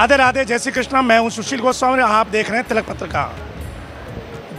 राधे राधे, जय श्री कृष्ण। मैं हूं सुशील गोस्वामी, आप देख रहे हैं तिलक पत्रिका।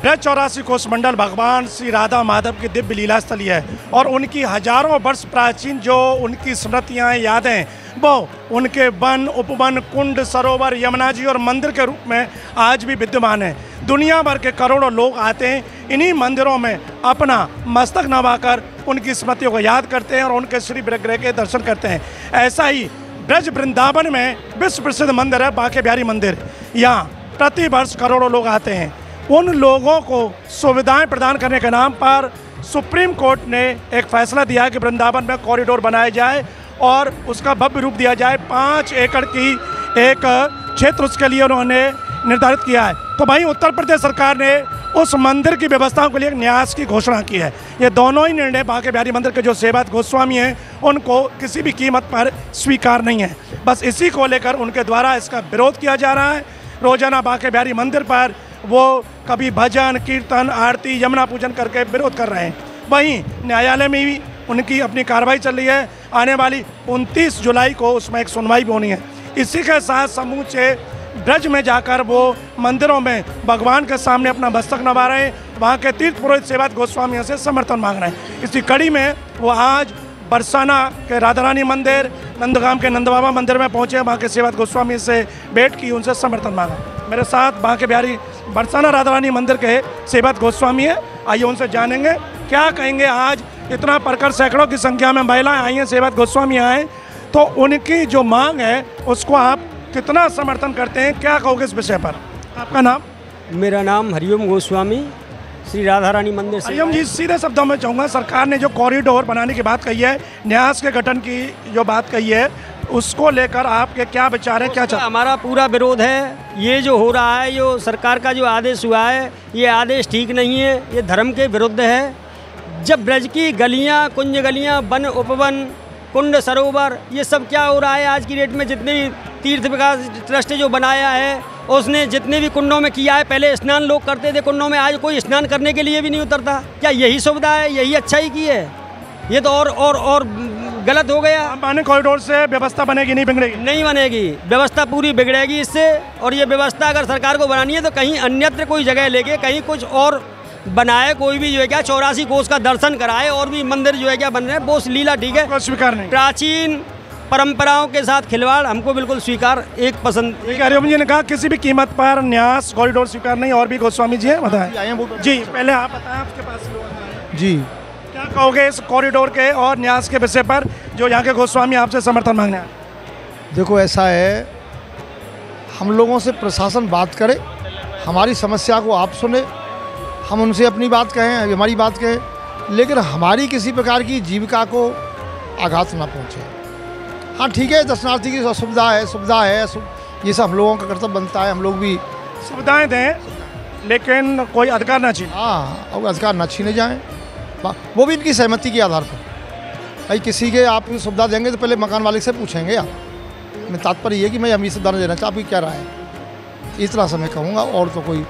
ब्रज 84 कोष मंडल भगवान श्री राधा माधव की दिव्य लीला स्थली है और उनकी हजारों वर्ष प्राचीन जो उनकी स्मृतियाँ यादें वो उनके वन, उपवन, कुंड, सरोवर, यमुना जी और मंदिर के रूप में आज भी विद्यमान है। दुनिया भर के करोड़ों लोग आते हैं, इन्हीं मंदिरों में अपना मस्तक नवाकर उनकी स्मृतियों को याद करते हैं और उनके श्री विग्रह के दर्शन करते हैं। ऐसा ही ब्रज वृंदावन में विश्व प्रसिद्ध मंदिर है बांके बिहारी मंदिर। यहाँ प्रति वर्ष करोड़ों लोग आते हैं। उन लोगों को सुविधाएं प्रदान करने के नाम पर सुप्रीम कोर्ट ने एक फैसला दिया कि वृंदावन में कॉरिडोर बनाया जाए और उसका भव्य रूप दिया जाए। 5 एकड़ की एक क्षेत्र उसके लिए उन्होंने निर्धारित किया है। तो वहीं उत्तर प्रदेश सरकार ने उस मंदिर की व्यवस्थाओं के लिए एक न्यास की घोषणा की है। ये दोनों ही निर्णय बांके बिहारी मंदिर के जो सेवायत गोस्वामी हैं उनको किसी भी कीमत पर स्वीकार नहीं है। बस इसी को लेकर उनके द्वारा इसका विरोध किया जा रहा है। रोजाना बांके बिहारी मंदिर पर वो कभी भजन, कीर्तन, आरती, यमुना पूजन करके विरोध कर रहे हैं। वहीं न्यायालय में भी उनकी अपनी कार्रवाई चल रही है। आने वाली 29 जुलाई को उसमें एक सुनवाई भी होनी है। इसी के साथ समूचे ब्रज में जाकर वो मंदिरों में भगवान के सामने अपना मस्तक नवा रहे हैं। वहाँ के तीर्थ पुरोहित सेवायत गोस्वामियों से समर्थन मांग रहे हैं। इसी कड़ी में वो आज बरसाना के राधा रानी मंदिर, नंदगाम के नंद बाबा मंदिर में पहुँचे। वहाँ के सेवायत गोस्वामी से भेंट की, उनसे समर्थन मांगा। मेरे साथ बांके बिहारी बरसाना राधा रानी मंदिर के सेवायत गोस्वामी है। आइए उनसे जानेंगे क्या कहेंगे। आज इतना परकर सैकड़ों की संख्या में महिलाएं आई हैं, सेवायत गोस्वामी आए, तो उनकी जो मांग है उसको आप कितना समर्थन करते हैं, क्या कहोगे इस विषय पर? आपका नाम? मेरा नाम हरिओम गोस्वामी, श्री राधा रानी मंदिर से। हरिओम जी, सीधे शब्दों में चाहूँगा, सरकार ने जो कॉरिडोर बनाने की बात कही है, न्यास के गठन की जो बात कही है, उसको लेकर आपके क्या विचार है, क्या चाहते? हमारा पूरा विरोध है। ये जो हो रहा है, जो सरकार का जो आदेश हुआ है, ये आदेश ठीक नहीं है, ये धर्म के विरुद्ध है। जब ब्रज की गलियाँ, कुंज गलियाँ, वन, उपवन, कुंड, सरोवर, ये सब क्या हो रहा है आज की डेट में? जितने भी तीर्थ विकास ट्रस्ट जो बनाया है उसने जितने भी कुंडों में किया है, पहले स्नान लोग करते थे कुंडों में, आज कोई स्नान करने के लिए भी नहीं उतरता। क्या यही सुविधा है? यही अच्छा ही की है? ये तो और गलत हो गया। पानी कॉरिडोर से व्यवस्था बनेगी, नहीं बिगड़ेगी? नहीं बनेगी, व्यवस्था पूरी बिगड़ेगी इससे। और ये व्यवस्था अगर सरकार को बनानी है तो कहीं अन्यत्र कोई जगह लेके कहीं कुछ और बनाए, कोई भी जो है क्या 84 कोष का दर्शन कराए और भी मंदिर जो है क्या बन रहे हैं, वो लीला ठीक है, स्वीकार नहीं। प्राचीन परंपराओं के साथ खिलवाड़ हमको बिल्कुल स्वीकार एक पसंद। हरिओम जी ने कहा किसी भी कीमत पर न्यास कॉरिडोर स्वीकार नहीं। और भी गोस्वामी जी हैं, बताएं जी, पहले आप बताएं, आपके पास जी क्या कहोगे इस कॉरिडोर के और न्यास के विषय पर जो यहाँ के गोस्वामी आपसे समर्थन मांगने आए? देखो, ऐसा है, हम लोगों से प्रशासन बात करे, हमारी समस्या को आप सुने, हम उनसे अपनी बात कहें, हमारी बात कहें, लेकिन हमारी किसी प्रकार की जीविका को आघात ना पहुँचे। हाँ ठीक है, दर्शनार्थी की सुविधा है, ये सब हम लोगों का कर्तव्य बनता है, हम लोग भी सुविधाएं दें, लेकिन कोई अधिकार ना छीने। हाँ, और अधिकार ना छीने जाएँ, वो भी इनकी सहमति के आधार पर। भाई किसी के आप सुविधा देंगे तो पहले मकान मालिक से पूछेंगे आप। मैं तात्पर्य ये कि मैं अमीर सुविधा देना चाहता, आपकी क्या राय है, इस तरह से मैं कहूँगा। और तो कोई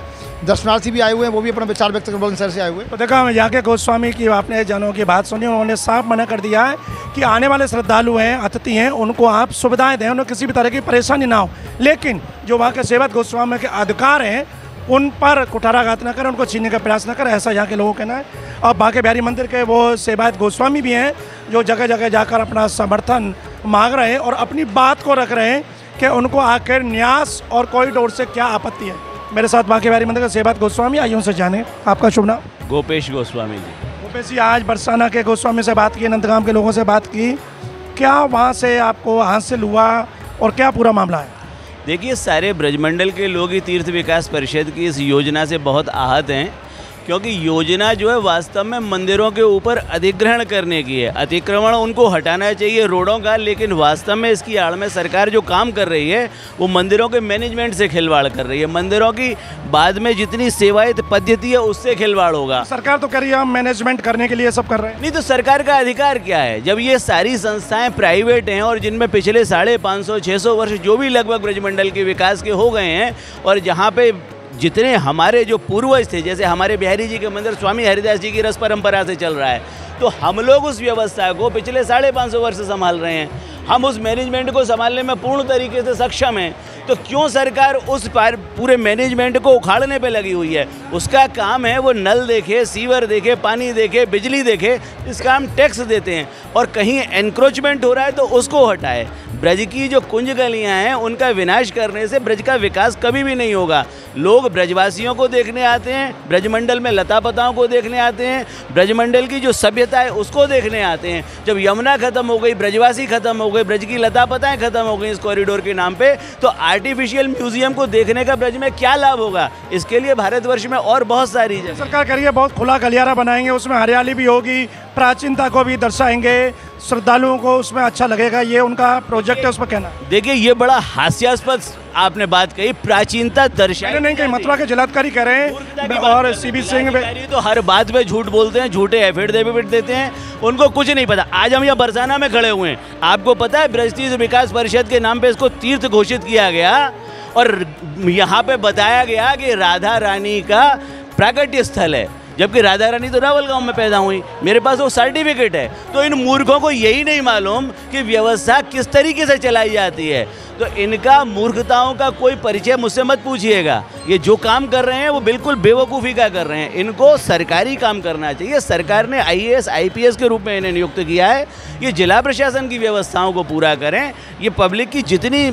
दर्शनार्थी भी आए हुए हैं, वो भी अपना विचार व्यक्त कर शहर से आए हुए हैं। तो देखा, यहाँ के गोस्वामी की आपने जनों की बात सुनी, उन्होंने साफ मना कर दिया है कि आने वाले श्रद्धालु हैं, अतिथि हैं, उनको आप सुविधाएं दें, उन्हें किसी भी तरह की परेशानी ना हो। लेकिन जो वहाँ के सेवक गोस्वामी के अधिकार हैं उन पर कुठाराघात न करें, उनको छीनने का प्रयास न करें, ऐसा यहाँ के लोगों का कहना है। और बांके बिहारी मंदिर के वो सेवायत गोस्वामी भी हैं जो जगह जगह जाकर अपना समर्थन मांग रहे हैं और अपनी बात को रख रहे हैं कि उनको आखिर न्यास और कॉरिडोर से क्या आपत्ति है। मेरे साथ बांके बिहारी मंदिर के सेवायत गोस्वामी, आइए उनसे जाने। आपका शुभ नाम? गोपेश गोस्वामी जी। गोपेश जी, आज बरसाना के गोस्वामी से बात की, नंदगाम के लोगों से बात की, क्या वहाँ से आपको हासिल हुआ और क्या पूरा मामला है? देखिए, सारे ब्रजमंडल के लोग ही तीर्थ विकास परिषद की इस योजना से बहुत आहत हैं, क्योंकि योजना जो है वास्तव में मंदिरों के ऊपर अधिग्रहण करने की है। अतिक्रमण उनको हटाना चाहिए रोडों का, लेकिन वास्तव में इसकी आड़ में सरकार जो काम कर रही है वो मंदिरों के मैनेजमेंट से खिलवाड़ कर रही है। मंदिरों की बाद में जितनी सेवायत पद्धति है उससे खिलवाड़ होगा। सरकार तो कह रही है हम मैनेजमेंट करने के लिए सब कर रहे हैं। नहीं तो सरकार का अधिकार क्या है? जब ये सारी संस्थाएं प्राइवेट हैं और जिनमें पिछले 550-600 वर्ष जो भी लगभग ब्रजमंडल के विकास के हो गए हैं और जहाँ पे जितने हमारे जो पूर्वज थे, जैसे हमारे बिहारी जी के मंदिर स्वामी हरिदास जी की रस परंपरा से चल रहा है, तो हम लोग उस व्यवस्था को पिछले 550 वर्ष से संभाल रहे हैं। हम उस मैनेजमेंट को संभालने में पूर्ण तरीके से सक्षम हैं। तो क्यों सरकार उस पूरे मैनेजमेंट को उखाड़ने पे लगी हुई है? उसका काम है वो नल देखे, सीवर देखे, पानी देखे, बिजली देखे, इसका हम टैक्स देते हैं। और कहीं एनक्रोचमेंट हो रहा है तो उसको हटाए। ब्रज की जो कुंज गलियाँ हैं उनका विनाश करने से ब्रज का विकास कभी भी नहीं होगा। लोग ब्रजवासियों को देखने आते हैं, ब्रजमंडल में लता पताओं को देखने आते हैं, ब्रजमंडल की जो सभ्यता है उसको देखने आते हैं। जब यमुना खत्म हो गई, ब्रजवासी खत्म हो गए, ब्रज की लता पताएं खत्म हो गई इस कॉरिडोर के नाम पे, तो आर्टिफिशियल म्यूजियम को देखने का ब्रज में क्या लाभ होगा? इसके लिए भारतवर्ष में और बहुत सारी जगह सरकार करिए, बहुत खुला गलियारा बनाएंगे, उसमें हरियाली भी होगी, प्राचीनता को भी दर्शाएंगे, श्रद्धालुओं को उसमें अच्छा लगेगा, ये उनका प्रोजेक्ट है, उस पर कहना। देखिए, ये बड़ा हास्यास्पद आपने बात कही, प्राचीनता दर्शाई नहीं कहीं मथुरा के जिलाधिकारी कह रहे हैं और सीबी सिंह तो हर बात पे झूठ बोलते हैं, झूठे एफिडेविट देते हैं, उनको कुछ नहीं पता। आज हम यहाँ बरसाना में खड़े हुए हैं, आपको पता है ब्रज तीर्थ विकास परिषद के नाम पे इसको तीर्थ घोषित किया गया और यहाँ पे बताया गया कि राधा रानी का प्राकट्य स्थल है, जबकि राधा रानी तो रावल गांव में पैदा हुई, मेरे पास वो सर्टिफिकेट है। तो इन मूर्खों को यही नहीं मालूम कि व्यवस्था किस तरीके से चलाई जाती है। तो इनका मूर्खताओं का कोई परिचय मुझसे मत पूछिएगा। ये जो काम कर रहे हैं वो बिल्कुल बेवकूफ़ी का कर रहे हैं। इनको सरकारी काम करना चाहिए। सरकार ने IAS IPS के रूप में इन्हें नियुक्त किया है। ये जिला प्रशासन की व्यवस्थाओं को पूरा करें। ये पब्लिक की जितनी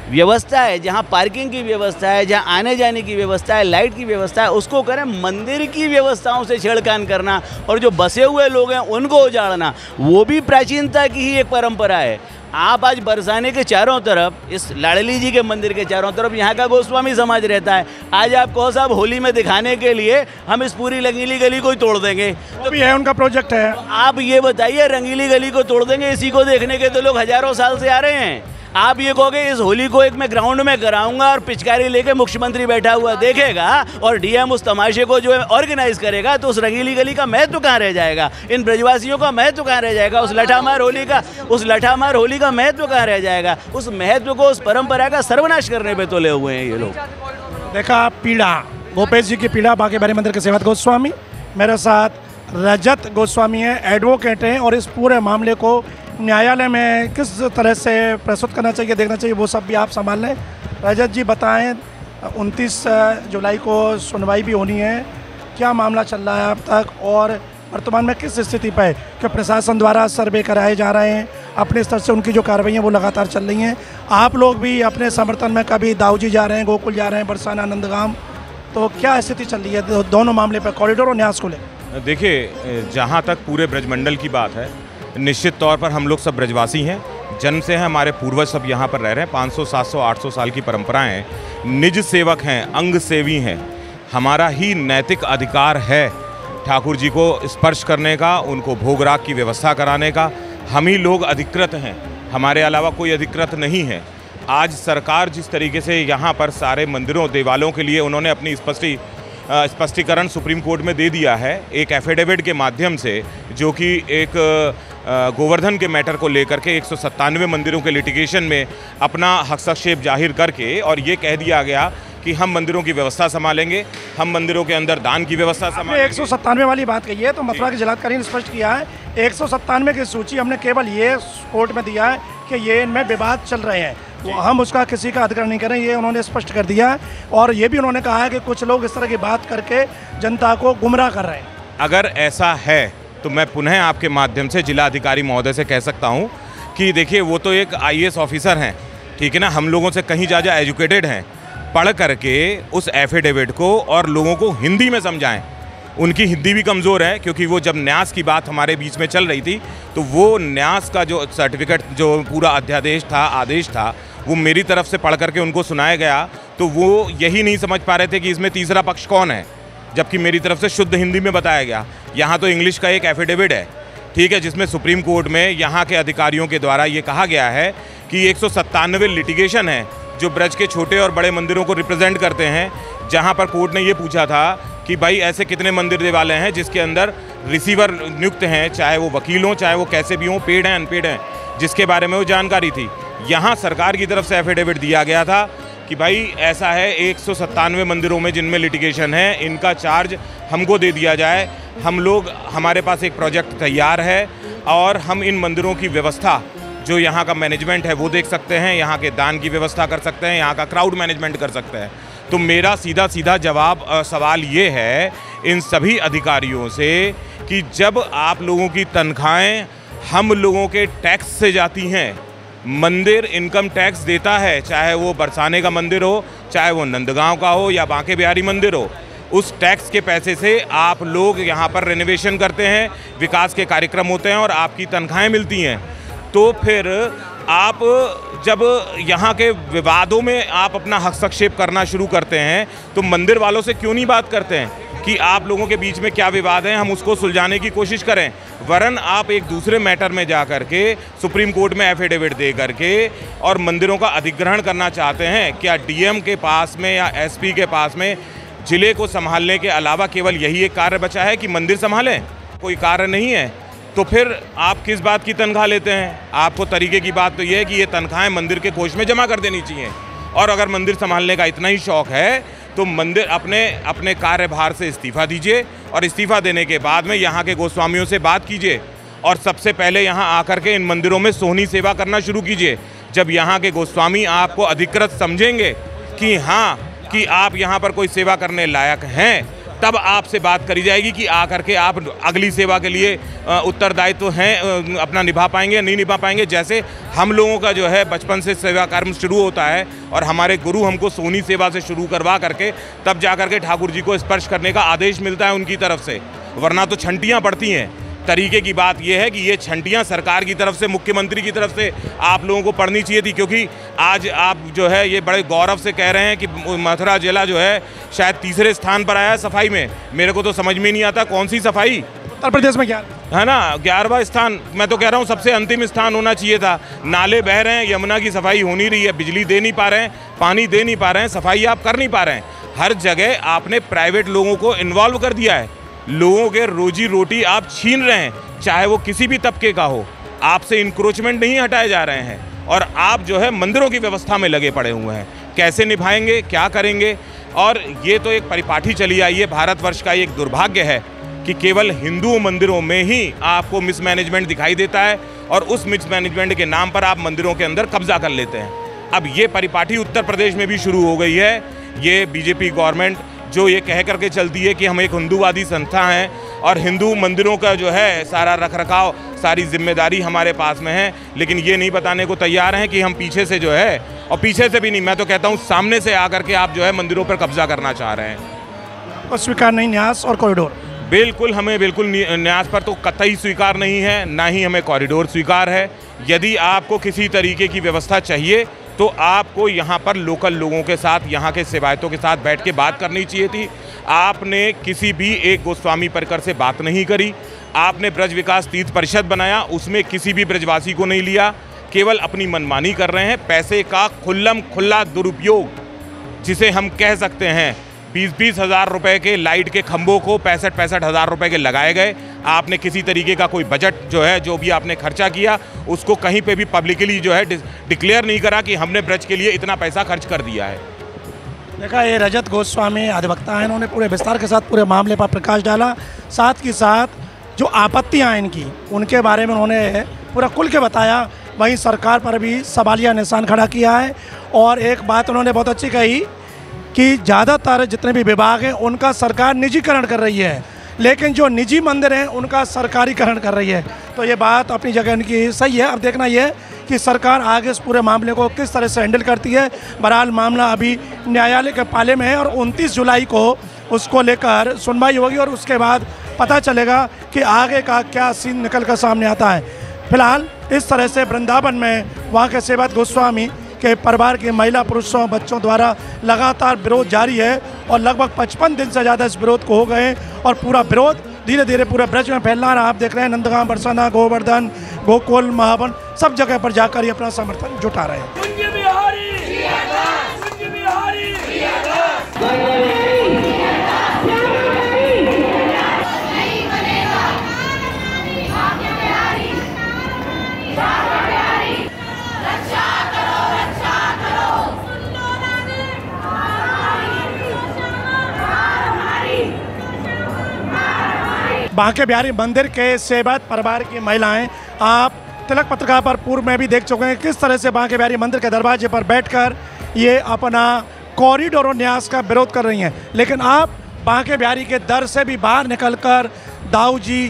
व्यवस्था है, जहाँ पार्किंग की व्यवस्था है, जहाँ आने जाने की व्यवस्था है, लाइट की व्यवस्था है, उसको करें। मंदिर की व्यवस्थाओं से छेड़खानी करना और जो बसे हुए लोग हैं उनको उजाड़ना, वो भी प्राचीनता की ही एक परंपरा है। आप आज बरसाने के चारों तरफ, इस लाडली जी के मंदिर के चारों तरफ यहाँ का गोस्वामी समाज रहता है। आज आप कहो साहब होली में दिखाने के लिए हम इस पूरी रंगीली गली को ही तोड़ देंगे, तो भी है उनका प्रोजेक्ट है। आप ये बताइए, रंगीली गली को तोड़ देंगे, इसी को देखने के तो लोग हजारों साल से आ रहे हैं। आप ये कहोगे इस होली को एक मैं ग्राउंड में कराऊंगा और पिचकारी लेके मुख्यमंत्री बैठा हुआ देखेगा और DM उस तमाशे को जो है ऑर्गेनाइज करेगा, तो उस रंगीली गली का महत्व कहाँ रह जाएगा? इन ब्रजवासियों का महत्व कहाँ रह जाएगा? उस लठामार होली का महत्व कहाँ रह जाएगा? उस महत्व को, उस परंपरा का सर्वनाश करने पे तुले हुए हैं ये लोग। देखा पीड़ा, गोपेश जी की पीड़ा, बांके बिहारी मंदिर के सेवक गोस्वामी, मेरे साथ रजत गोस्वामी हैं, एडवोकेट हैं, और इस पूरे मामले को न्यायालय में किस तरह से प्रस्तुत करना चाहिए, देखना चाहिए, वो सब भी आप संभाल लें। रजत जी बताएं, 29 जुलाई को सुनवाई भी होनी है, क्या मामला चल रहा है अब तक और वर्तमान में किस स्थिति पर है? कि प्रशासन द्वारा सर्वे कराए जा रहे हैं, अपने स्तर से उनकी जो कार्रवाइयाँ वो लगातार चल रही हैं। आप लोग भी अपने समर्थन में कभी दाऊजी जा रहे हैं, गोकुल जा रहे हैं, बरसाना, नंदगाम, तो क्या स्थिति चल रही है दोनों मामले पर, कॉरिडोर और न्यास को लेकर? देखिए, जहाँ तक पूरे ब्रजमंडल की बात है, निश्चित तौर पर हम लोग सब ब्रजवासी हैं, जन्म से हैं, हमारे पूर्वज सब यहाँ पर रह रहे हैं। 500, 700, 800 साल की परंपराएं हैं। निज सेवक हैं, अंग सेवी हैं। हमारा ही नैतिक अधिकार है ठाकुर जी को स्पर्श करने का, उनको भोग राग की व्यवस्था कराने का। हम ही लोग अधिकृत हैं, हमारे अलावा कोई अधिकृत नहीं है। आज सरकार जिस तरीके से यहाँ पर सारे मंदिरों, देवालयों के लिए उन्होंने अपनी स्पष्टीकरण सुप्रीम कोर्ट में दे दिया है, एक एफिडेविट के माध्यम से, जो कि एक गोवर्धन के मैटर को लेकर के 197 मंदिरों के लिटिगेशन में अपना हस्तक्षेप जाहिर करके, और ये कह दिया गया कि हम मंदिरों की व्यवस्था संभालेंगे, हम मंदिरों के अंदर दान की व्यवस्था संभालेंगे। 197 वाली बात कही है, तो मथुरा के जिलाधिकारी ने स्पष्ट किया है 197 की सूची हमने केवल ये कोर्ट में दिया है कि ये इनमें विवाद चल रहे हैं, हम उसका किसी का अधिकार नहीं करें, ये उन्होंने स्पष्ट कर दिया है। और ये भी उन्होंने कहा है कि कुछ लोग इस तरह की बात करके जनता को गुमराह कर रहे हैं। अगर ऐसा है तो मैं पुनः आपके माध्यम से जिलाधिकारी महोदय से कह सकता हूं कि देखिए, वो तो एक IAS ऑफिसर हैं, ठीक है ना, हम लोगों से कहीं ज़्यादा एजुकेटेड हैं। पढ़ करके उस एफिडेविट को और लोगों को हिंदी में समझाएं। उनकी हिंदी भी कमज़ोर है, क्योंकि वो जब न्यास की बात हमारे बीच में चल रही थी, तो वो न्यास का जो सर्टिफिकेट, जो पूरा अध्यादेश था, आदेश था, वो मेरी तरफ से पढ़ करके उनको सुनाया गया, तो वो यही नहीं समझ पा रहे थे कि इसमें तीसरा पक्ष कौन है, जबकि मेरी तरफ से शुद्ध हिंदी में बताया गया। यहाँ तो इंग्लिश का एक एफिडेविट है, ठीक है, जिसमें सुप्रीम कोर्ट में यहाँ के अधिकारियों के द्वारा ये कहा गया है कि 197 लिटिगेशन है जो ब्रज के छोटे और बड़े मंदिरों को रिप्रेजेंट करते हैं, जहाँ पर कोर्ट ने ये पूछा था कि भाई ऐसे कितने मंदिर देवालय हैं जिसके अंदर रिसीवर नियुक्त हैं, चाहे वो वकील हों, चाहे वो कैसे भी हों, पेड हैं, अनपेड हैं, जिसके बारे में वो जानकारी थी। यहाँ सरकार की तरफ से एफिडेविट दिया गया था कि भाई ऐसा है 197 मंदिरों में जिनमें लिटिगेशन है, इनका चार्ज हमको दे दिया जाए। हम लोग, हमारे पास एक प्रोजेक्ट तैयार है और हम इन मंदिरों की व्यवस्था, जो यहाँ का मैनेजमेंट है वो देख सकते हैं, यहाँ के दान की व्यवस्था कर सकते हैं, यहाँ का क्राउड मैनेजमेंट कर सकते हैं। तो मेरा सीधा जवाब सवाल ये है इन सभी अधिकारियों से कि जब आप लोगों की तनख्वाहें हम लोगों के टैक्स से जाती हैं, मंदिर इनकम टैक्स देता है, चाहे वो बरसाने का मंदिर हो, चाहे वो नंदगांव का हो या बांके बिहारी मंदिर हो, उस टैक्स के पैसे से आप लोग यहाँ पर रेनोवेशन करते हैं, विकास के कार्यक्रम होते हैं और आपकी तनख्वाहें मिलती हैं। तो फिर आप जब यहाँ के विवादों में आप अपना हस्तक्षेप करना शुरू करते हैं तो मंदिर वालों से क्यों नहीं बात करते हैं कि आप लोगों के बीच में क्या विवाद है, हम उसको सुलझाने की कोशिश करें। वरन आप एक दूसरे मैटर में जा करके सुप्रीम कोर्ट में एफिडेविट दे करके और मंदिरों का अधिग्रहण करना चाहते हैं। क्या डीएम के पास में या एसपी के पास में जिले को संभालने के अलावा केवल यही एक कार्य बचा है कि मंदिर संभालें? कोई कार्य नहीं है। तो फिर आप किस बात की तनख्वाह लेते हैं? आपको तरीके की बात तो ये है कि ये तनख्वाहें मंदिर के कोष में जमा कर देनी चाहिए। और अगर मंदिर संभालने का इतना ही शौक है तो मंदिर अपने कार्यभार से इस्तीफ़ा दीजिए और इस्तीफ़ा देने के बाद में यहाँ के गोस्वामियों से बात कीजिए और सबसे पहले यहाँ आकर के इन मंदिरों में सोहनी सेवा करना शुरू कीजिए। जब यहाँ के गोस्वामी आपको अधिकृत समझेंगे कि हाँ कि आप यहाँ पर कोई सेवा करने लायक हैं, तब आपसे बात करी जाएगी कि आकर के आप अगली सेवा के लिए उत्तरदायित्व हैं अपना निभा पाएंगे या नहीं निभा पाएंगे। जैसे हम लोगों का जो है बचपन से सेवा कर्म शुरू होता है और हमारे गुरु हमको सोहनी सेवा से शुरू करवा करके तब जा करके ठाकुर जी को स्पर्श करने का आदेश मिलता है उनकी तरफ से, वरना तो छंटियाँ पड़ती हैं। तरीके की बात यह है कि ये छंटियाँ सरकार की तरफ से, मुख्यमंत्री की तरफ से आप लोगों को पढ़नी चाहिए थी, क्योंकि आज आप जो है ये बड़े गौरव से कह रहे हैं कि मथुरा जिला जो है शायद तीसरे स्थान पर आया है सफाई में। मेरे को तो समझ में नहीं आता कौन सी सफाई। उत्तर प्रदेश में क्या है ना 11वां स्थान। मैं तो कह रहा हूँ सबसे अंतिम स्थान होना चाहिए था। नाले बह रहे हैं, यमुना की सफाई हो नहीं रही है, बिजली दे नहीं पा रहे हैं, पानी दे नहीं पा रहे हैं, सफाई आप कर नहीं पा रहे हैं। हर जगह आपने प्राइवेट लोगों को इन्वॉल्व कर दिया है, लोगों के रोजी रोटी आप छीन रहे हैं, चाहे वो किसी भी तबके का हो। आपसे इंक्रोचमेंट नहीं हटाए जा रहे हैं और आप जो है मंदिरों की व्यवस्था में लगे पड़े हुए हैं। कैसे निभाएंगे, क्या करेंगे? और ये तो एक परिपाटी चली आई है। भारतवर्ष का एक दुर्भाग्य है कि केवल हिंदू मंदिरों में ही आपको मिसमैनेजमेंट दिखाई देता है और उस मिसमैनेजमेंट के नाम पर आप मंदिरों के अंदर कब्जा कर लेते हैं। अब ये परिपाटी उत्तर प्रदेश में भी शुरू हो गई है। ये बीजेपी गवर्नमेंट जो ये कह करके चलती है कि हम एक हिंदूवादी संस्था हैं और हिंदू मंदिरों का जो है सारा रखरखाव, सारी जिम्मेदारी हमारे पास में है, लेकिन ये नहीं बताने को तैयार हैं कि हम पीछे से जो है, और पीछे से भी नहीं, मैं तो कहता हूँ सामने से आकर के आप जो है मंदिरों पर कब्जा करना चाह रहे हैं। और स्वीकार नहीं न्यास और कॉरिडोर? बिल्कुल, हमें बिल्कुल न्यास पर तो कतई स्वीकार नहीं है, ना ही हमें कॉरिडोर स्वीकार है। यदि आपको किसी तरीके की व्यवस्था चाहिए तो आपको यहाँ पर लोकल लोगों के साथ, यहाँ के सेवायतों के साथ बैठ के बात करनी चाहिए थी। आपने किसी भी एक गोस्वामी परिकर से बात नहीं करी। आपने ब्रज विकास तीर्थ परिषद बनाया, उसमें किसी भी ब्रजवासी को नहीं लिया, केवल अपनी मनमानी कर रहे हैं। पैसे का खुल्लम खुल्ला दुरुपयोग, जिसे हम कह सकते हैं। 20-20 हज़ार रुपये के लाइट के खंभों को 65-65 हज़ार रुपये के लगाए गए। आपने किसी तरीके का कोई बजट जो है, जो भी आपने खर्चा किया, उसको कहीं पे भी पब्लिकली जो है डिक्लेयर नहीं करा कि हमने ब्रज के लिए इतना पैसा खर्च कर दिया है। देखा, ये रजत गोस्वामी अधिवक्ता हैं, इन्होंने पूरे विस्तार के साथ पूरे मामले पर प्रकाश डाला। साथ ही साथ जो आपत्तियाँ इनकी, उनके बारे में उन्होंने पूरा खुल के बताया। वहीं सरकार पर भी सवालिया निशान खड़ा किया है। और एक बात उन्होंने बहुत अच्छी कही कि ज़्यादातर जितने भी विभाग हैं उनका सरकार निजीकरण कर रही है, लेकिन जो निजी मंदिर हैं उनका सरकारीकरण कर रही है। तो ये बात अपनी जगह इनकी सही है। अब देखना ये है कि सरकार आगे इस पूरे मामले को किस तरह से हैंडल करती है। बहरहाल मामला अभी न्यायालय के पाले में है और 29 जुलाई को उसको लेकर सुनवाई होगी और उसके बाद पता चलेगा कि आगे का क्या सीन निकल कर सामने आता है। फिलहाल इस तरह से वृंदावन में वहाँ के सेवक गोस्वामी के परिवार के महिला, पुरुषों, बच्चों द्वारा लगातार विरोध जारी है और लगभग 55 दिन से ज़्यादा इस विरोध को हो गए और पूरा विरोध धीरे धीरे पूरे ब्रज में फैल रहा है। आप देख रहे हैं नंदगांव, बरसाना, गोवर्धन, गोकुल, महावन सब जगह पर जाकर ये अपना समर्थन जुटा रहे हैं। बांके बिहारी मंदिर के सेवायत परिवार की महिलाएं, आप तिलक पत्रिका पर पूर्व में भी देख चुके हैं किस तरह से बांके बिहारी मंदिर के दरवाजे पर बैठकर ये अपना कॉरिडोर और न्यास का विरोध कर रही हैं। लेकिन आप बांके बिहारी के दर से भी बाहर निकलकर दाऊ जी,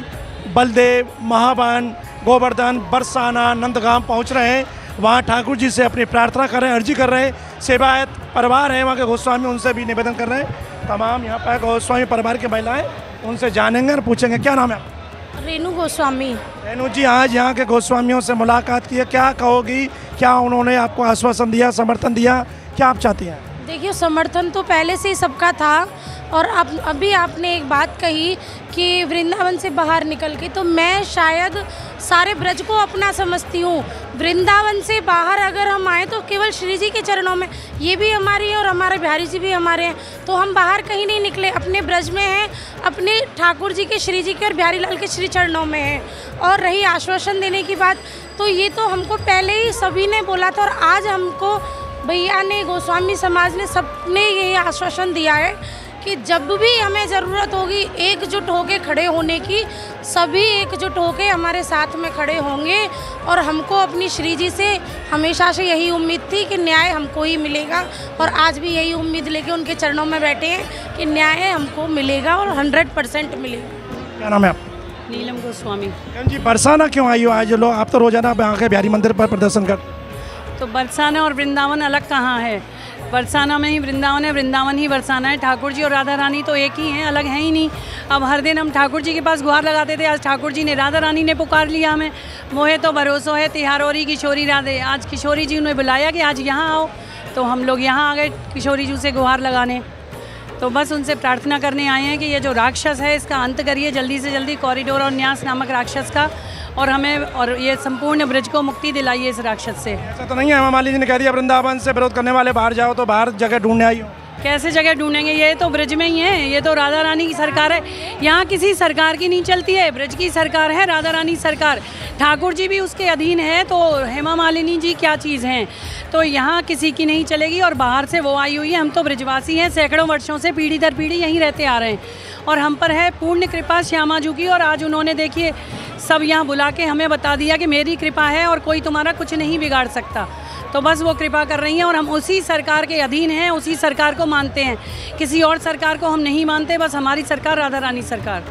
बलदेव, महावन, गोवर्धन, बरसाना, नंदगाम पहुंच रहे हैं। वहाँ ठाकुर जी से अपनी प्रार्थना कर रहे हैं, अर्जी कर रहे हैं। सेवायत परिवार है वहाँ के गोस्वामी, उनसे भी निवेदन कर रहे हैं। तमाम यहाँ पर गोस्वामी परिवार की महिलाएं, उनसे जानेंगे और पूछेंगे। क्या नाम है आपका? रेनू गोस्वामी। रेनू जी, आज यहाँ के गोस्वामियों से मुलाकात की है, क्या कहोगी? क्या उन्होंने आपको आश्वासन दिया, समर्थन दिया? क्या आप चाहती हैं? देखिए, समर्थन तो पहले से ही सबका था, और अभी आपने एक बात कही कि वृंदावन से बाहर निकल के, तो मैं शायद सारे ब्रज को अपना समझती हूँ। वृंदावन से बाहर अगर हम आए तो केवल श्री जी के चरणों में, ये भी हमारी है और हमारे बिहारी जी भी हमारे हैं, तो हम बाहर कहीं नहीं निकले, अपने ब्रज में हैं, अपने ठाकुर जी के, श्री जी के और बिहारी लाल के श्री चरणों में हैं। और रही आश्वासन देने की बात, तो ये तो हमको पहले ही सभी ने बोला था, और आज हमको भैया ने, गोस्वामी समाज ने, सबने यही आश्वासन दिया है कि जब भी हमें ज़रूरत होगी एकजुट होके खड़े होने की, सभी एकजुट होके हमारे साथ में खड़े होंगे। और हमको अपनी श्री जी से हमेशा से यही उम्मीद थी कि न्याय हमको ही मिलेगा, और आज भी यही उम्मीद लेके उनके चरणों में बैठे हैं कि न्याय हमको मिलेगा और 100% मिलेगा। क्या नाम है आप? नीलम गोस्वामी। जी, बरसाना क्यों आई हो आज? लोग आप तो रोजाना बांके बिहारी मंदिर पर प्रदर्शन कर, तो बरसाना और वृंदावन अलग कहाँ है? बरसाना में ही वृंदावन है, वृंदावन ही बरसाना है। ठाकुर जी और राधा रानी तो एक ही हैं, अलग हैं ही नहीं। अब हर दिन हम ठाकुर जी के पास गुहार लगाते थे, आज ठाकुर जी ने, राधा रानी ने पुकार लिया हमें। मोहे तो भरोसो है तिहारोरी किशोरी राधे, आज किशोरी जी ने बुलाया कि आज यहाँ आओ, तो हम लोग यहाँ आ गए किशोरी जी से गुहार लगाने। तो बस उनसे प्रार्थना करने आए हैं कि ये जो राक्षस है इसका अंत करिए जल्दी से जल्दी, कॉरिडोर और न्यास नामक राक्षस का, और हमें और ये संपूर्ण ब्रज को मुक्ति दिलाइए इस राक्षस से। ऐसा तो नहीं है हेमा मालिनी ने कह दिया वृंदावन से विरोध करने वाले बाहर जाओ, तो बाहर जगह ढूंढने आई हो? कैसे जगह ढूंढेंगे? ये तो ब्रज में ही है, ये तो राधा रानी की सरकार है। यहाँ किसी सरकार की नहीं चलती है, ब्रज की सरकार है, राधा रानी सरकार। ठाकुर जी भी उसके अधीन है, तो हेमा मालिनी जी क्या चीज़ हैं? तो यहाँ किसी की नहीं चलेगी, और बाहर से वो आई हुई है। हम तो ब्रजवासी हैं, सैकड़ों वर्षों से पीढ़ी दर पीढ़ी यहीं रहते आ रहे हैं, और हम पर है पूर्ण कृपा श्यामा जी की। और आज उन्होंने देखिए सब यहाँ बुला के हमें बता दिया कि मेरी कृपा है और कोई तुम्हारा कुछ नहीं बिगाड़ सकता। तो बस वो कृपा कर रही हैं, और हम उसी सरकार के अधीन हैं, उसी सरकार को मानते हैं, किसी और सरकार को हम नहीं मानते। बस हमारी सरकार राधा रानी सरकार।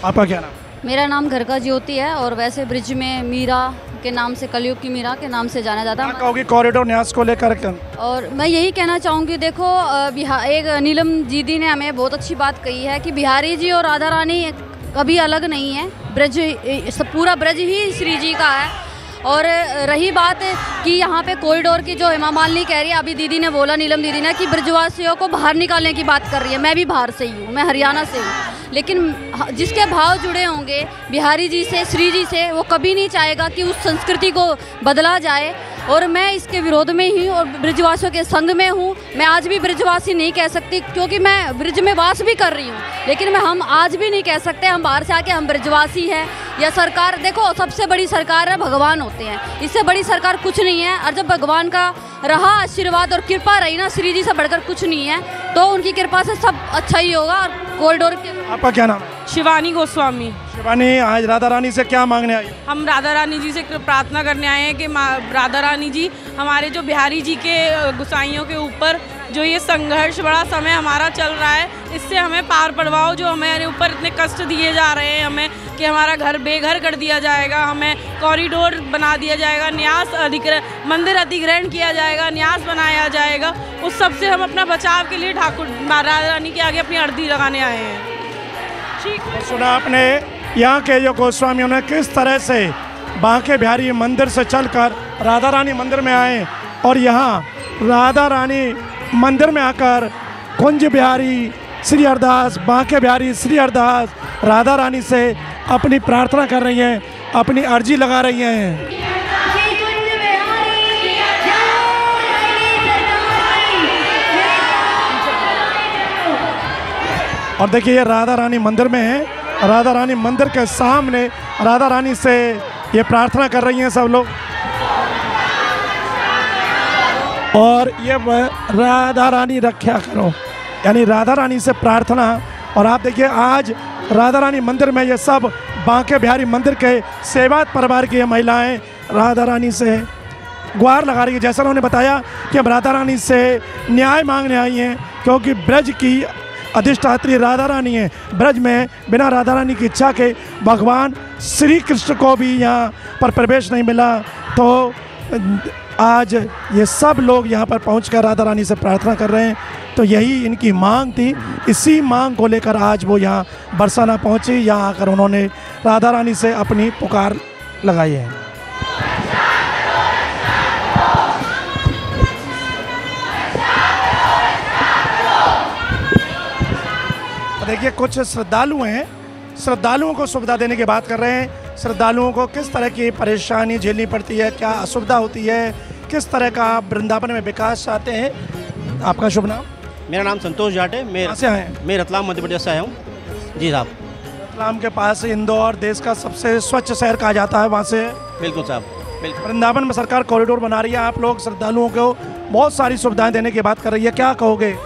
आपका क्या नाम? मेरा नाम घर का ज्योति है, और वैसे ब्रिज में मीरा के नाम से, कलयुग की मीरा के नाम से जाना जाता है। कहोगी कॉरिडोर न्यास को लेकर? और मैं यही कहना चाहूँगी, देखो एक नीलम दीदी ने हमें बहुत अच्छी बात कही है कि बिहारी जी और राधा रानी कभी अलग नहीं है, ब्रज पूरा ब्रज ही श्री जी का है। और रही बात कि यहाँ पे कॉरिडोर की, जो हेमा मालिनी कह रही है, अभी दीदी ने बोला, नीलम दीदी ने, कि ब्रजवासियों को बाहर निकालने की बात कर रही है। मैं भी बाहर से ही हूँ, मैं हरियाणा से हूँ, लेकिन जिसके भाव जुड़े होंगे बिहारी जी से, श्री जी से, वो कभी नहीं चाहेगा कि उस संस्कृति को बदला जाए। और मैं इसके विरोध में ही और ब्रजवासियों के संग में हूँ। मैं आज भी ब्रजवासी नहीं कह सकती, क्योंकि मैं ब्रज में वास भी कर रही हूँ, लेकिन हम आज भी नहीं कह सकते हम बाहर से आके हम ब्रजवासी हैं या सरकार। देखो, सबसे बड़ी सरकार है भगवान होते हैं, इससे बड़ी सरकार कुछ नहीं है। और जब भगवान का रहा आशीर्वाद और कृपा रही ना, श्री जी से बढ़कर कुछ नहीं है, तो उनकी कृपा से सब अच्छा ही होगा। और कॉरिडोर के। आपका क्या नाम है? शिवानी गोस्वामी। शिवानी, आज राधा रानी से क्या मांगने आई? हम राधा रानी जी से प्रार्थना करने आए हैं कि राधा रानी जी, हमारे जो बिहारी जी के गुसाइयों के ऊपर जो ये संघर्ष बड़ा समय हमारा चल रहा है, इससे हमें पार पड़वाओ। जो हमारे ऊपर इतने कष्ट दिए जा रहे हैं हमें, कि हमारा घर बेघर कर दिया जाएगा, हमें कॉरिडोर बना दिया जाएगा, न्यास मंदिर अधिग्रहण किया जाएगा, न्यास बनाया जाएगा, उस सब से हम अपना बचाव के लिए ठाकुर राधा रानी के आगे अपनी अर्जी लगाने आए हैं। ठीक है, सुना आपने यहाँ के जो गोस्वामियों ने किस तरह से बांके बिहारी मंदिर से चलकर राधा रानी मंदिर में आए, और यहाँ राधा रानी मंदिर में आकर कुंज बिहारी श्री हरदास, बांके बिहारी श्री हरदास राधा रानी से अपनी प्रार्थना कर रही हैं, अपनी अर्जी लगा रही हैं। और देखिए, ये राधा रानी मंदिर में है, राधा रानी मंदिर के सामने राधा रानी से ये प्रार्थना कर रही हैं सब लोग, और ये राधा रानी रक्षा करो, यानी राधा रानी से प्रार्थना। और आप देखिए, आज राधा रानी मंदिर में ये सब बांके बिहारी मंदिर के सेवायत परिवार की महिलाएं राधा रानी से गुहार लगा रही है। जैसा उन्होंने बताया कि हम राधा रानी से न्याय मांगने आई हैं, क्योंकि ब्रज की अधिष्ठात्री राधा रानी है। ब्रज में बिना राधा रानी की इच्छा के भगवान श्री कृष्ण को भी यहाँ पर प्रवेश नहीं मिला। तो आज ये सब लोग यहाँ पर पहुँचकर राधा रानी से प्रार्थना कर रहे हैं। तो यही इनकी मांग थी, इसी मांग को लेकर आज वो यहाँ बरसाना पहुँची। यहाँ आकर उन्होंने राधा रानी से अपनी पुकार लगाई है। देखिए कुछ श्रद्धालु हैं, श्रद्धालुओं को सुविधा देने की बात कर रहे हैं। श्रद्धालुओं को किस तरह की परेशानी झेलनी पड़ती है, क्या असुविधा होती है, किस तरह का वृंदावन में विकास चाहते हैं। आपका शुभ नाम? मेरा नाम संतोष जाट है। मैं रतलाम मध्य प्रदेश से आया हूँ। जी साहब। रतलाम के पास इंदौर देश का सबसे स्वच्छ शहर कहा जाता है, वहाँ से। बिल्कुल साहब, बिल्कुल। वृंदावन में सरकार कॉरिडोर बना रही है, आप लोग श्रद्धालुओं को बहुत सारी सुविधाएं देने की बात कर रही है, क्या कहोगे?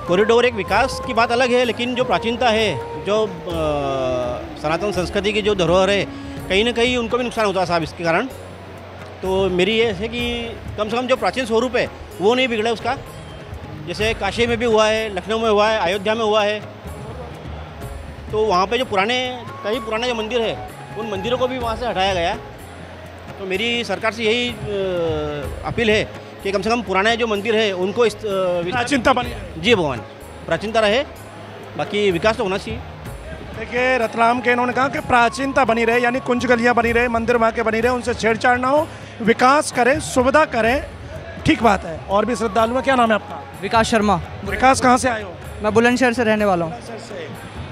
कॉरिडोर एक विकास की बात अलग है, लेकिन जो प्राचीनता है, जो सनातन संस्कृति की जो धरोहर है, कहीं ना कहीं उनको भी नुकसान होता है साहब इसके कारण। तो मेरी ये है कि कम से कम जो प्राचीन स्वरूप है वो नहीं बिगड़े उसका। जैसे काशी में भी हुआ है, लखनऊ में हुआ है, अयोध्या में हुआ है। तो वहाँ पे जो कई पुराने जो मंदिर है, उन मंदिरों को भी वहाँ से हटाया गया। तो मेरी सरकार से यही अपील है कि कम से कम पुराने जो मंदिर है उनको प्राचीनता बनी। जी भगवान, प्राचीनता रहे, बाकी विकास तो होना चाहिए। देखिए रतलाम के इन्होंने कहा कि प्राचीनता बनी रहे, यानी कुंज गलियाँ बनी रहे, मंदिर वहाँ के बनी रहे, उनसे छेड़छाड़ ना हो, विकास करें, सुविधा करें, ठीक बात है। और भी श्रद्धालु है, क्या नाम है आपका? विकास शर्मा। विकास कहाँ से आए हो? मैं बुलंदशहर से रहने वाला हूँ।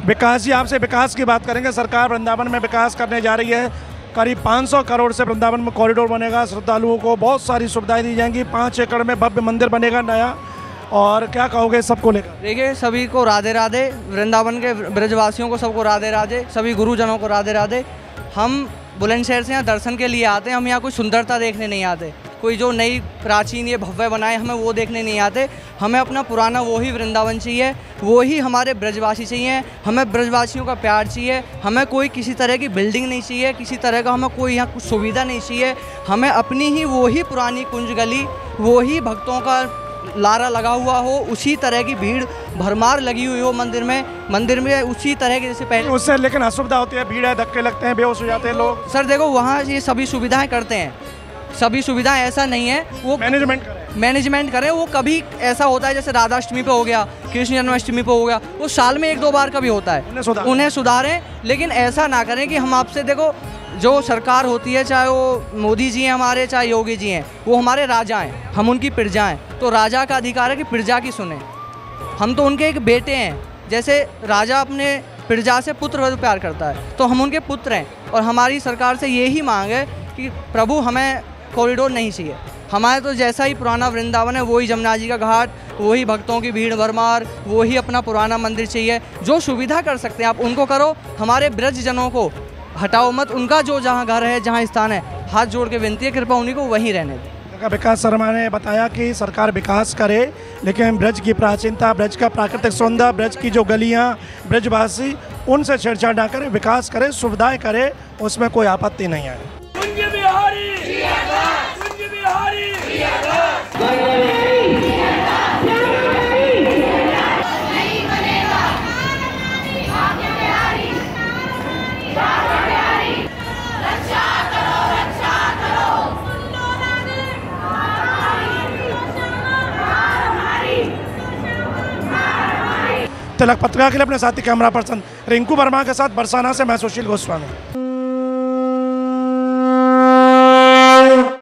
विकास जी, आपसे विकास की बात करेंगे। सरकार वृंदावन में विकास करने जा रही है, करीब 500 करोड़ से वृंदावन में कॉरिडोर बनेगा, श्रद्धालुओं को बहुत सारी सुविधाएं दी जाएंगी, 5 एकड़ में भव्य मंदिर बनेगा नया। और क्या कहोगे सबको लेकर? देखिए सभी को राधे राधे, वृंदावन के ब्रजवासियों को सबको राधे राधे, सभी गुरुजनों को राधे राधे। हम बुलंदशहर से यहाँ दर्शन के लिए आते हैं, हम यहाँ कोई सुंदरता देखने नहीं आते, कोई जो नई प्राचीन ये भव्य बनाए हमें वो देखने नहीं आते। हमें अपना पुराना वही वृंदावन चाहिए, वही हमारे ब्रजवासी चाहिए, हमें ब्रजवासियों का प्यार चाहिए। हमें कोई किसी तरह की बिल्डिंग नहीं चाहिए, किसी तरह का हमें कोई यहाँ कुछ सुविधा नहीं चाहिए। हमें अपनी ही वही पुरानी कुंज गली, वही भक्तों का लारा लगा हुआ हो, उसी तरह की भीड़ भरमार लगी हुई हो मंदिर में उसी तरह के जैसे पहले। उससे लेकिन असुविधा होती है, भीड़ है, धक्के लगते हैं, बेहोश हो जाते हैं लोग। सर देखो वहाँ ये सभी सुविधाएं करते हैं, सभी सुविधाएं ऐसा नहीं है, वो मैनेजमेंट करें। वो कभी ऐसा होता है जैसे राधाष्टमी पे हो गया, कृष्ण जन्माष्टमी पे हो गया, वो साल में 1-2 बार कभी होता है, उन्हें सुधारें। लेकिन ऐसा ना करें कि हम आपसे, देखो जो सरकार होती है, चाहे वो मोदी जी हैं हमारे, चाहे योगी जी हैं, वो हमारे राजा हैं, हम उनकी प्रजा हैं। तो राजा का अधिकार है कि प्रजा की सुने। हम तो उनके एक बेटे हैं, जैसे राजा अपने प्रजा से पुत्र प्यार करता है, तो हम उनके पुत्र हैं। और हमारी सरकार से यही मांग है कि प्रभु हमें कॉरिडोर नहीं चाहिए, हमारे तो जैसा ही पुराना वृंदावन है, वही जमुना जी का घाट, वही भक्तों की भीड़ भरमार, वही अपना पुराना मंदिर चाहिए। जो सुविधा कर सकते हैं आप उनको करो, हमारे ब्रज जनों को हटाओ मत। उनका जो जहाँ घर है, जहाँ स्थान है, हाथ जोड़ के विनती है, कृपा उन्हीं को वहीं रहने दें। विकास शर्मा ने बताया कि सरकार विकास करे, लेकिन ब्रज की प्राचीनता, ब्रज का प्राकृतिक सौंदर्य, ब्रज की जो गलियाँ, ब्रजवासी, उनसे छेड़छाड़ ना करे, विकास करे, सुविधाएं करे, उसमें कोई आपत्ति नहीं है। तिलक पत्रिका के लिए अपने साथी कैमरा पर्सन रिंकू वर्मा के साथ बरसाना से मैं सुशील गोस्वामी।